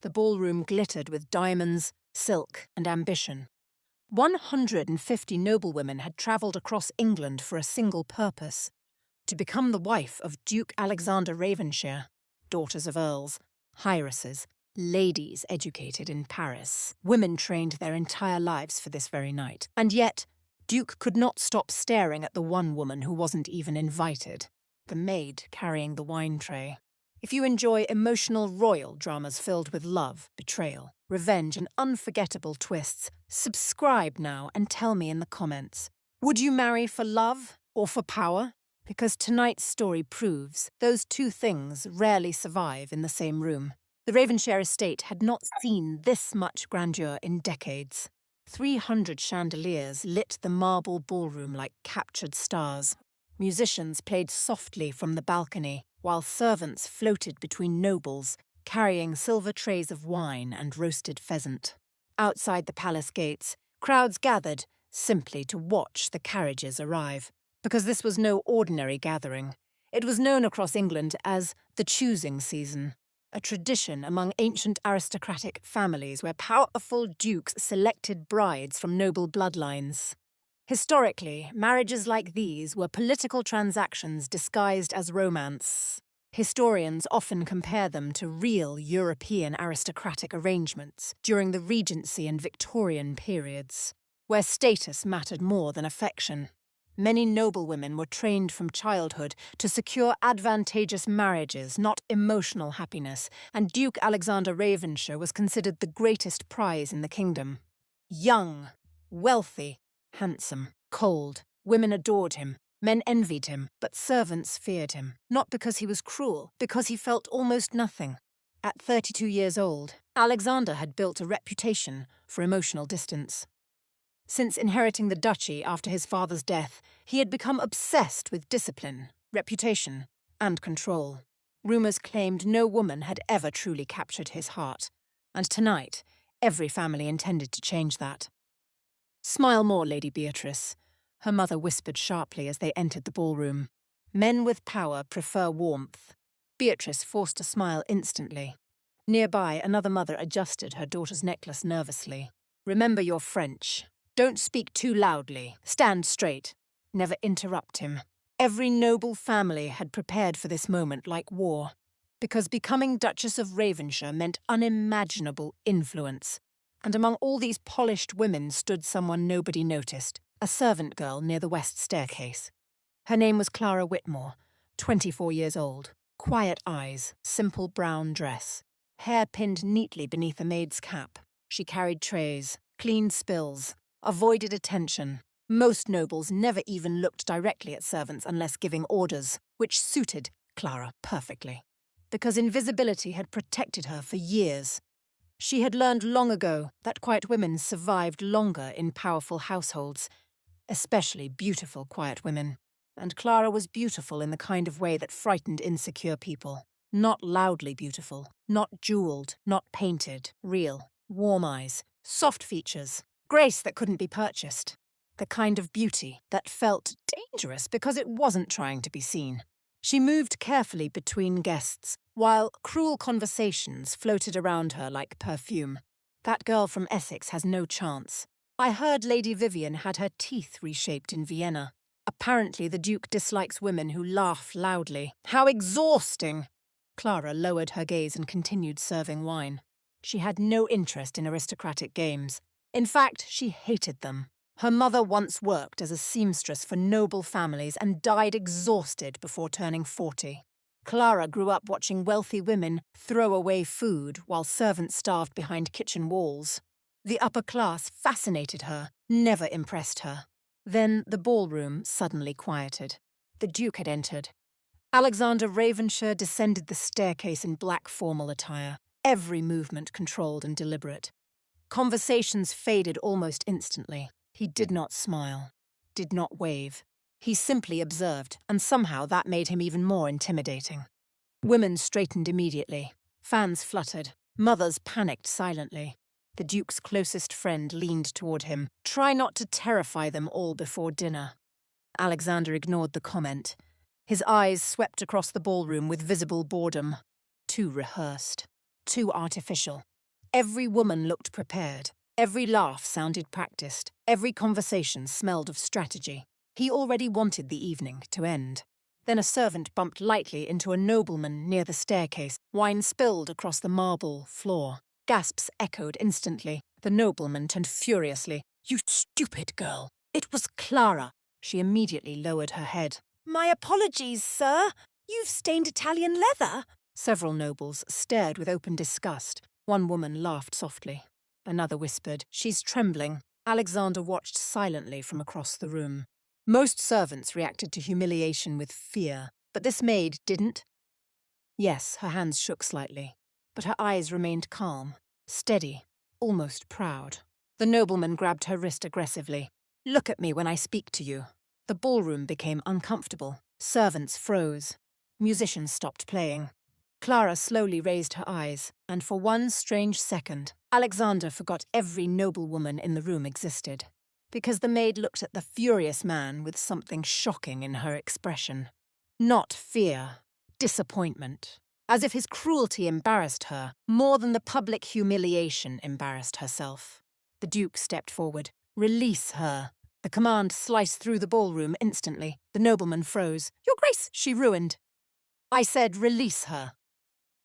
The ballroom glittered with diamonds, silk, and ambition. 150 noblewomen had travelled across England for a single purpose: to become the wife of Duke Alexander Ravenshire, daughters of earls, heiresses, ladies educated in Paris. Women trained their entire lives for this very night. And yet, Duke could not stop staring at the one woman who wasn't even invited: the maid carrying the wine tray. If you enjoy emotional royal dramas filled with love, betrayal, revenge, and unforgettable twists, subscribe now and tell me in the comments. Would you marry for love or for power? Because tonight's story proves those two things rarely survive in the same room. The Ravenshire estate had not seen this much grandeur in decades. 300 chandeliers lit the marble ballroom like captured stars. Musicians played softly from the balcony, while servants floated between nobles, carrying silver trays of wine and roasted pheasant. Outside the palace gates, crowds gathered simply to watch the carriages arrive. Because this was no ordinary gathering. It was known across England as the choosing season, a tradition among ancient aristocratic families where powerful dukes selected brides from noble bloodlines. Historically, marriages like these were political transactions disguised as romance. Historians often compare them to real European aristocratic arrangements during the Regency and Victorian periods, where status mattered more than affection. Many noblewomen were trained from childhood to secure advantageous marriages, not emotional happiness, and Duke Alexander Ravenshire was considered the greatest prize in the kingdom. Young, wealthy, handsome, cold, women adored him, men envied him, but servants feared him, not because he was cruel, because he felt almost nothing. At 32 years old, Alexander had built a reputation for emotional distance. Since inheriting the duchy after his father's death, he had become obsessed with discipline, reputation, and control. Rumours claimed no woman had ever truly captured his heart, and tonight, every family intended to change that. "Smile more, Lady Beatrice," her mother whispered sharply as they entered the ballroom. "Men with power prefer warmth." Beatrice forced a smile instantly. Nearby, another mother adjusted her daughter's necklace nervously. "Remember you're French. Don't speak too loudly. Stand straight. Never interrupt him." Every noble family had prepared for this moment like war, because becoming Duchess of Ravenshire meant unimaginable influence. And among all these polished women stood someone nobody noticed, a servant girl near the west staircase. Her name was Clara Whitmore, 24 years old. Quiet eyes, simple brown dress, hair pinned neatly beneath a maid's cap. She carried trays, cleaned spills, avoided attention. Most nobles never even looked directly at servants unless giving orders, which suited Clara perfectly, because invisibility had protected her for years. She had learned long ago that quiet women survived longer in powerful households, especially beautiful quiet women. And Clara was beautiful in the kind of way that frightened insecure people. Not loudly beautiful, not jeweled, not painted, real, warm eyes, soft features, grace that couldn't be purchased. The kind of beauty that felt dangerous because it wasn't trying to be seen. She moved carefully between guests, while cruel conversations floated around her like perfume. "That girl from Essex has no chance. I heard Lady Vivian had her teeth reshaped in Vienna. Apparently the Duke dislikes women who laugh loudly. How exhausting!" Clara lowered her gaze and continued serving wine. She had no interest in aristocratic games. In fact, she hated them. Her mother once worked as a seamstress for noble families and died exhausted before turning 40. Clara grew up watching wealthy women throw away food while servants starved behind kitchen walls. The upper class fascinated her, never impressed her. Then the ballroom suddenly quieted. The Duke had entered. Alexander Ravenshire descended the staircase in black formal attire, every movement controlled and deliberate. Conversations faded almost instantly. He did not smile, did not wave. He simply observed, and somehow that made him even more intimidating. Women straightened immediately. Fans fluttered. Mothers panicked silently. The Duke's closest friend leaned toward him. "Try not to terrify them all before dinner." Alexander ignored the comment. His eyes swept across the ballroom with visible boredom. Too rehearsed. Too artificial. Every woman looked prepared. Every laugh sounded practiced. Every conversation smelled of strategy. He already wanted the evening to end. Then a servant bumped lightly into a nobleman near the staircase. Wine spilled across the marble floor. Gasps echoed instantly. The nobleman turned furiously. "You stupid girl! It was Clara!" She immediately lowered her head. "My apologies, sir. You've stained Italian leather." Several nobles stared with open disgust. One woman laughed softly. Another whispered, "She's trembling." Alexander watched silently from across the room. Most servants reacted to humiliation with fear, but this maid didn't. Yes, her hands shook slightly, but her eyes remained calm, steady, almost proud. The nobleman grabbed her wrist aggressively. "Look at me when I speak to you." The ballroom became uncomfortable. Servants froze. Musicians stopped playing. Clara slowly raised her eyes, and for one strange second, Alexander forgot every noblewoman in the room existed. Because the maid looked at the furious man with something shocking in her expression. Not fear, disappointment. As if his cruelty embarrassed her more than the public humiliation embarrassed herself. The Duke stepped forward. "Release her." The command sliced through the ballroom instantly. The nobleman froze. "Your Grace!" She ruined. "I said release her."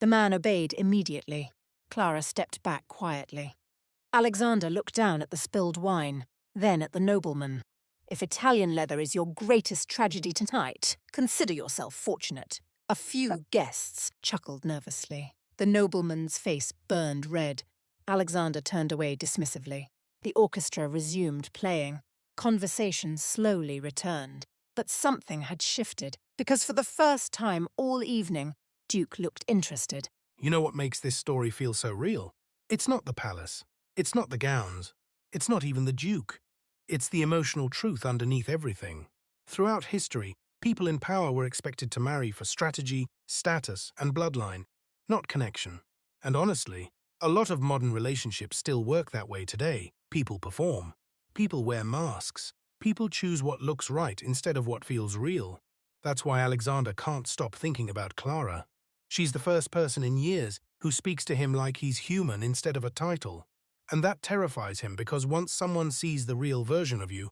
The man obeyed immediately. Clara stepped back quietly. Alexander looked down at the spilled wine, then at the nobleman. "If Italian leather is your greatest tragedy tonight, consider yourself fortunate." A few guests chuckled nervously. The nobleman's face burned red. Alexander turned away dismissively. The orchestra resumed playing. Conversation slowly returned. But something had shifted, because for the first time all evening, Duke looked interested. You know what makes this story feel so real? It's not the palace. It's not the gowns. It's not even the Duke. It's the emotional truth underneath everything. Throughout history, people in power were expected to marry for strategy, status, and bloodline, not connection. And honestly, a lot of modern relationships still work that way today. People perform. People wear masks. People choose what looks right instead of what feels real. That's why Alexander can't stop thinking about Clara. She's the first person in years who speaks to him like he's human instead of a title. And that terrifies him because once someone sees the real version of you,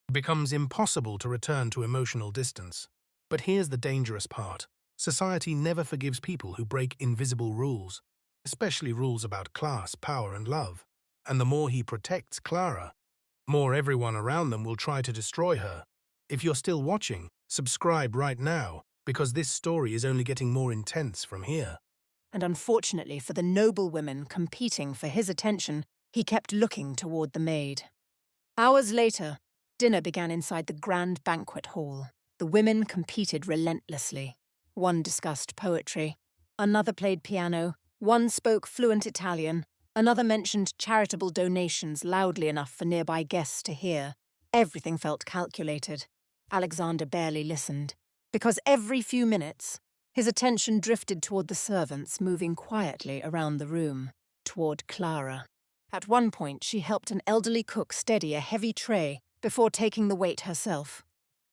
it becomes impossible to return to emotional distance. But here's the dangerous part. Society never forgives people who break invisible rules, especially rules about class, power, and love. And the more he protects Clara, more everyone around them will try to destroy her. If you're still watching, subscribe right now, because this story is only getting more intense from here. And unfortunately for the noblewomen competing for his attention, he kept looking toward the maid. Hours later, dinner began inside the grand banquet hall. The women competed relentlessly. One discussed poetry, another played piano, one spoke fluent Italian, another mentioned charitable donations loudly enough for nearby guests to hear. Everything felt calculated. Alexander barely listened, because every few minutes, his attention drifted toward the servants moving quietly around the room, toward Clara. At one point, she helped an elderly cook steady a heavy tray before taking the weight herself.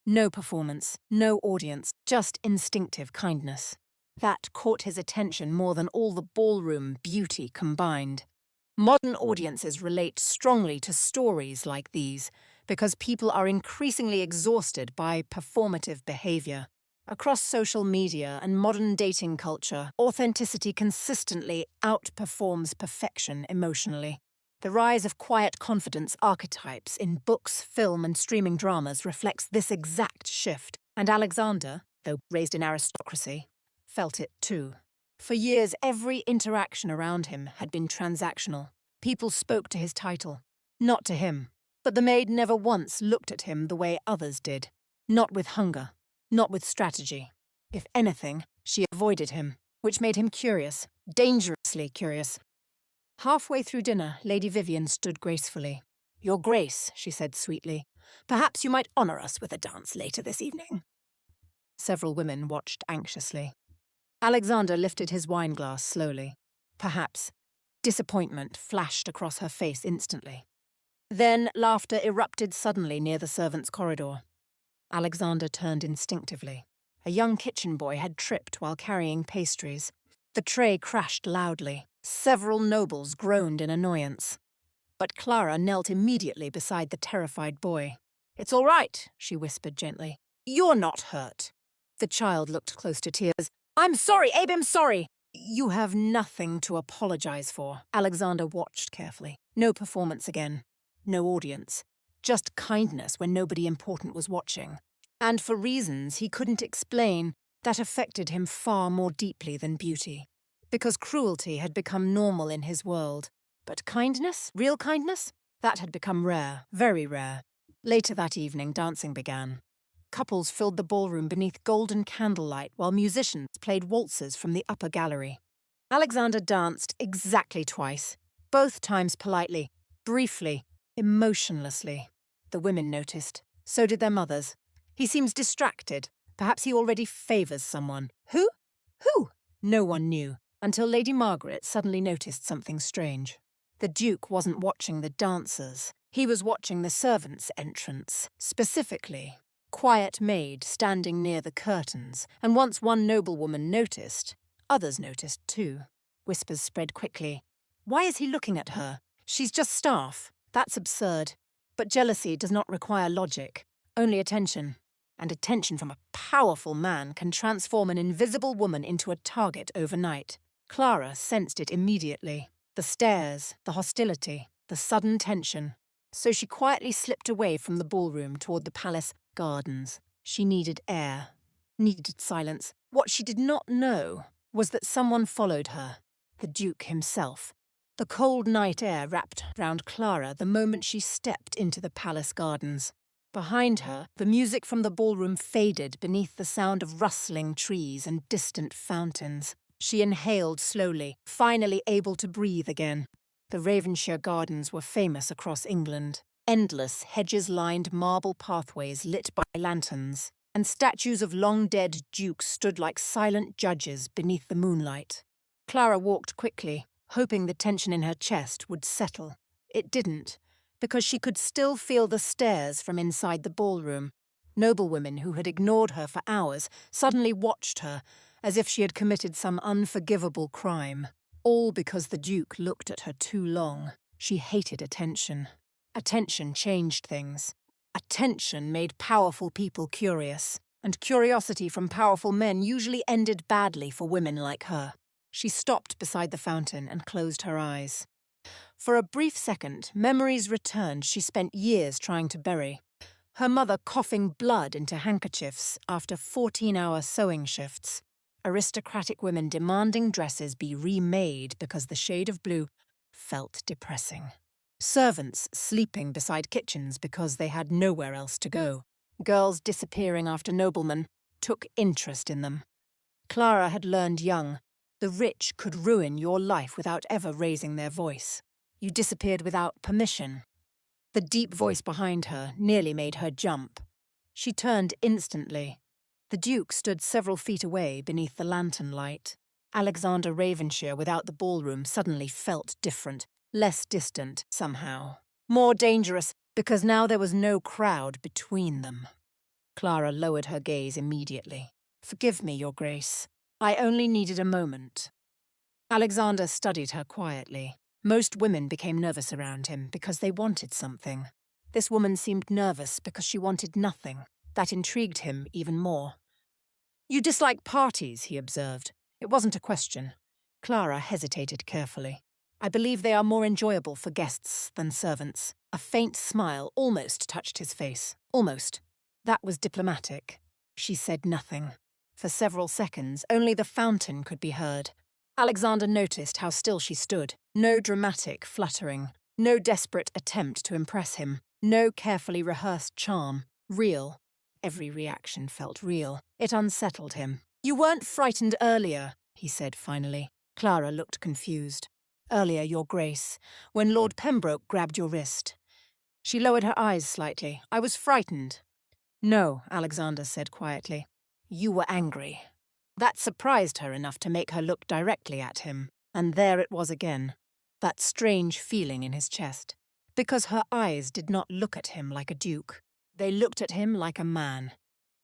No performance, no audience, just instinctive kindness. That caught his attention more than all the ballroom beauty combined. Modern audiences relate strongly to stories like these because people are increasingly exhausted by performative behavior. Across social media and modern dating culture, authenticity consistently outperforms perfection emotionally. The rise of quiet confidence archetypes in books, film, and streaming dramas reflects this exact shift, and Alexander, though raised in aristocracy, felt it too. For years, every interaction around him had been transactional. People spoke to his title, not to him. But the maid never once looked at him the way others did. Not with hunger, not with strategy. If anything, she avoided him, which made him curious, dangerously curious. Halfway through dinner, Lady Vivian stood gracefully. "Your Grace," she said sweetly, "perhaps you might honour us with a dance later this evening." Several women watched anxiously. Alexander lifted his wineglass slowly. Perhaps. Disappointment flashed across her face instantly. Then laughter erupted suddenly near the servants' corridor. Alexander turned instinctively. A young kitchen boy had tripped while carrying pastries. The tray crashed loudly. Several nobles groaned in annoyance. But Clara knelt immediately beside the terrified boy. "It's all right," she whispered gently. "You're not hurt." The child looked close to tears. "I'm sorry, Abe, I'm sorry." "You have nothing to apologize for." Alexander watched carefully. No performance again. No audience. Just kindness when nobody important was watching. And for reasons he couldn't explain, that affected him far more deeply than beauty. Because cruelty had become normal in his world. But kindness, real kindness, that had become rare, very rare. Later that evening, dancing began. Couples filled the ballroom beneath golden candlelight while musicians played waltzes from the upper gallery. Alexander danced exactly twice, both times politely, briefly, emotionlessly. The women noticed. So did their mothers. He seems distracted. Perhaps he already favours someone. Who? Who? No one knew, until Lady Margaret suddenly noticed something strange. The Duke wasn't watching the dancers. He was watching the servants' entrance, specifically. Quiet Maid standing near the curtains, and once one noblewoman noticed, others noticed too. Whispers spread quickly. Why is he looking at her? She's just staff. That's absurd. But jealousy does not require logic, only attention. And attention from a powerful man can transform an invisible woman into a target overnight. Clara sensed it immediately. The stares, the hostility, the sudden tension. So she quietly slipped away from the ballroom toward the palace gardens. She needed air, needed silence. What she did not know was that someone followed her, the Duke himself. The cold night air wrapped round Clara the moment she stepped into the palace gardens. Behind her, the music from the ballroom faded beneath the sound of rustling trees and distant fountains. She inhaled slowly, finally able to breathe again. The Ravenshire gardens were famous across England. Endless, hedges-lined marble pathways lit by lanterns, and statues of long-dead dukes stood like silent judges beneath the moonlight. Clara walked quickly, hoping the tension in her chest would settle. It didn't, because she could still feel the stares from inside the ballroom. Noblewomen who had ignored her for hours suddenly watched her, as if she had committed some unforgivable crime. All because the Duke looked at her too long. She hated attention. Attention changed things. Attention made powerful people curious, and curiosity from powerful men usually ended badly for women like her. She stopped beside the fountain and closed her eyes. For a brief second, memories returned she spent years trying to bury. Her mother coughing blood into handkerchiefs after 14-hour sewing shifts. Aristocratic women demanding dresses be remade because the shade of blue felt depressing. Servants sleeping beside kitchens because they had nowhere else to go. Girls disappearing after noblemen took interest in them. Clara had learned young. The rich could ruin your life without ever raising their voice. You disappeared without permission. The deep voice behind her nearly made her jump. She turned instantly. The Duke stood several feet away beneath the lantern light. Alexander Ravenshire without the ballroom suddenly felt different, less distant somehow. More dangerous, because now there was no crowd between them. Clara lowered her gaze immediately. "Forgive me, Your Grace. I only needed a moment." Alexander studied her quietly. Most women became nervous around him because they wanted something. This woman seemed nervous because she wanted nothing. That intrigued him even more. "You dislike parties," he observed. It wasn't a question. Clara hesitated carefully. "I believe they are more enjoyable for guests than servants." A faint smile almost touched his face. Almost. That was diplomatic. She said nothing. For several seconds, only the fountain could be heard. Alexander noticed how still she stood. No dramatic fluttering. No desperate attempt to impress him. No carefully rehearsed charm. Real. Every reaction felt real. It unsettled him. "You weren't frightened earlier," he said finally. Clara looked confused. "Earlier, Your Grace, when Lord Pembroke grabbed your wrist." She lowered her eyes slightly. "I was frightened." "No," Alexander said quietly. "You were angry." That surprised her enough to make her look directly at him. And there it was again. That strange feeling in his chest. Because her eyes did not look at him like a duke. They looked at him like a man.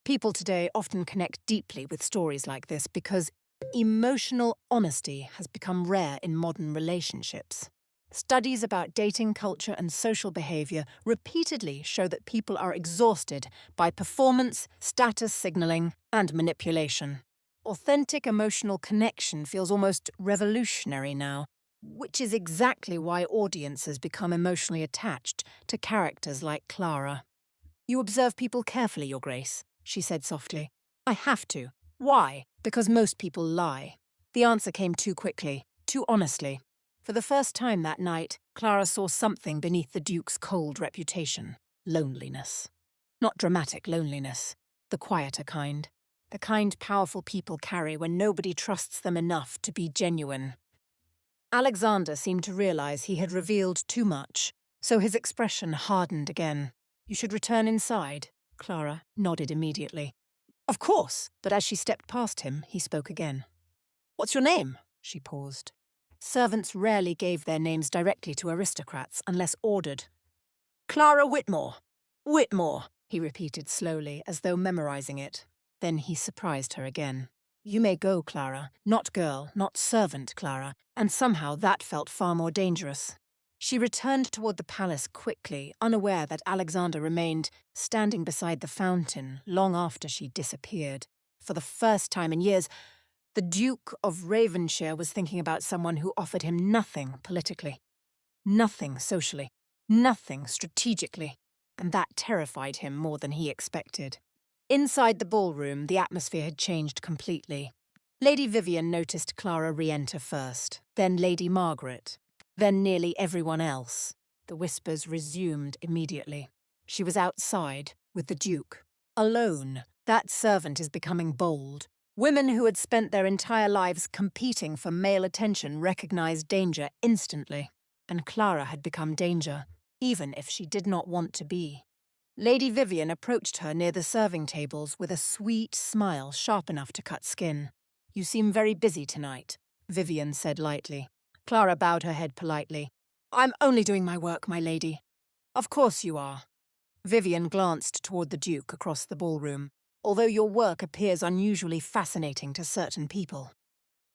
People today often connect deeply with stories like this because Emotional honesty has become rare in modern relationships. Studies about dating culture and social behavior repeatedly show that people are exhausted by performance, status signaling, and manipulation. Authentic emotional connection feels almost revolutionary now, which is exactly why audiences become emotionally attached to characters like Clara. "You observe people carefully, Your Grace," she said softly. "I have to. Why? Because most people lie." The answer came too quickly, too honestly. For the first time that night, Clara saw something beneath the Duke's cold reputation: loneliness. Not dramatic loneliness, the quieter kind. The kind powerful people carry when nobody trusts them enough to be genuine. Alexander seemed to realize he had revealed too much, so his expression hardened again. "You should return inside." Clara nodded immediately. "Of course," but as she stepped past him, he spoke again. "What's your name?" She paused. Servants rarely gave their names directly to aristocrats unless ordered. "Clara Whitmore." "Whitmore," he repeated slowly, as though memorizing it. Then he surprised her again. "You may go, Clara. Not girl, not servant, Clara." And somehow that felt far more dangerous. She returned toward the palace quickly, unaware that Alexander remained standing beside the fountain long after she disappeared. For the first time in years, the Duke of Ravenshire was thinking about someone who offered him nothing politically, nothing socially, nothing strategically, and that terrified him more than he expected. Inside the ballroom, the atmosphere had changed completely. Lady Vivian noticed Clara re-enter first, then Lady Margaret, then nearly everyone else. The whispers resumed immediately. She was outside, with the Duke. Alone. That servant is becoming bold. Women who had spent their entire lives competing for male attention recognized danger instantly. And Clara had become danger, even if she did not want to be. Lady Vivian approached her near the serving tables with a sweet smile sharp enough to cut skin. "You seem very busy tonight," Vivian said lightly. Clara bowed her head politely. "I'm only doing my work, my lady." "Of course you are." Vivian glanced toward the Duke across the ballroom. "Although your work appears unusually fascinating to certain people."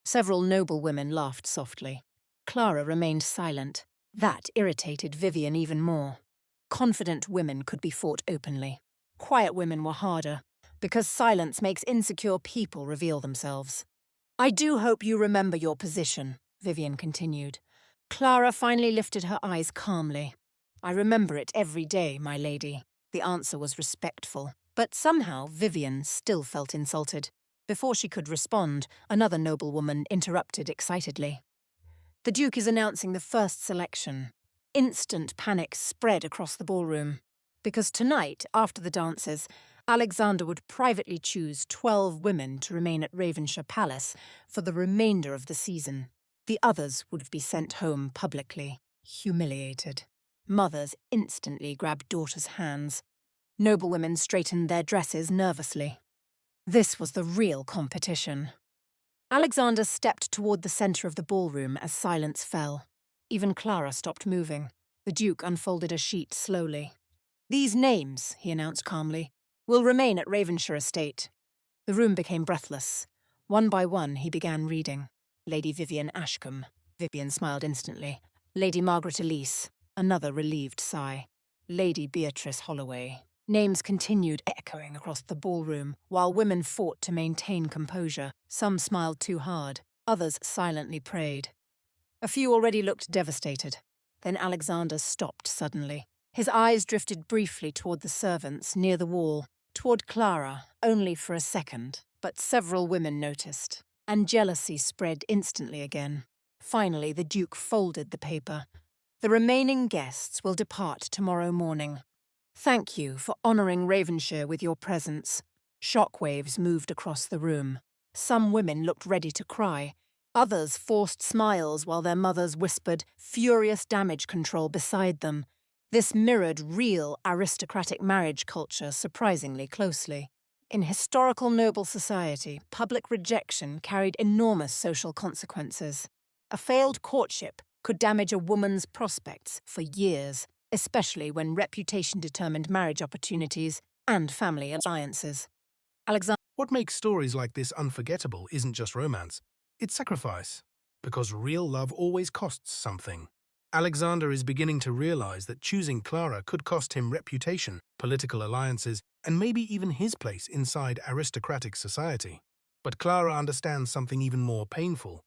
Several noblewomen laughed softly. Clara remained silent. That irritated Vivian even more. Confident women could be fought openly. Quiet women were harder, because silence makes insecure people reveal themselves. "I do hope you remember your position," Vivian continued. Clara finally lifted her eyes calmly. "I remember it every day, my lady." The answer was respectful, but somehow Vivian still felt insulted. Before she could respond, another noblewoman interrupted excitedly. "The Duke is announcing the first selection." Instant panic spread across the ballroom. Because tonight, after the dances, Alexander would privately choose 12 women to remain at Ravenshire Palace for the remainder of the season. The others would be sent home publicly, humiliated. Mothers instantly grabbed daughters' hands. Noblewomen straightened their dresses nervously. This was the real competition. Alexander stepped toward the center of the ballroom as silence fell. Even Clara stopped moving. The Duke unfolded a sheet slowly. "These names," he announced calmly, "will remain at Ravenshire Estate." The room became breathless. One by one, he began reading. Lady Vivian Ashcombe. Vivian smiled instantly. Lady Margaret Elise. Another relieved sigh. Lady Beatrice Holloway. Names continued echoing across the ballroom, while women fought to maintain composure. Some smiled too hard. Others silently prayed. A few already looked devastated. Then Alexander stopped suddenly. His eyes drifted briefly toward the servants near the wall, toward Clara, only for a second. But several women noticed, and jealousy spread instantly again. Finally, the Duke folded the paper. "The remaining guests will depart tomorrow morning. Thank you for honoring Ravenshire with your presence." Shockwaves moved across the room. Some women looked ready to cry. Others forced smiles while their mothers whispered furious damage control beside them. This mirrored real aristocratic marriage culture surprisingly closely. In historical noble society, public rejection carried enormous social consequences. A failed courtship could damage a woman's prospects for years, especially when reputation determined marriage opportunities and family alliances. Alexander. What makes stories like this unforgettable isn't just romance, it's sacrifice. Because real love always costs something. Alexander is beginning to realize that choosing Clara could cost him reputation, political alliances, and maybe even his place inside aristocratic society. But Clara understands something even more painful.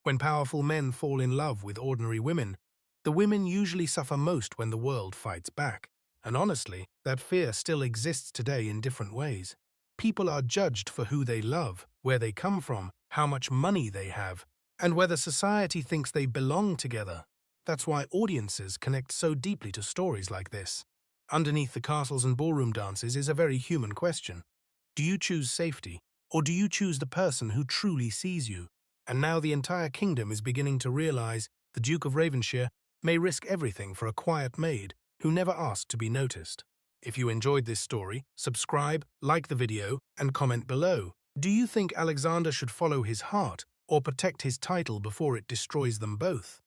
When powerful men fall in love with ordinary women, the women usually suffer most when the world fights back. And honestly, that fear still exists today in different ways. People are judged for who they love, where they come from, how much money they have, and whether society thinks they belong together. That's why audiences connect so deeply to stories like this. Underneath the castles and ballroom dances is a very human question. Do you choose safety, or do you choose the person who truly sees you? And now the entire kingdom is beginning to realize the Duke of Ravenshire may risk everything for a quiet maid who never asked to be noticed. If you enjoyed this story, subscribe, like the video, and comment below. Do you think Alexander should follow his heart or protect his title before it destroys them both?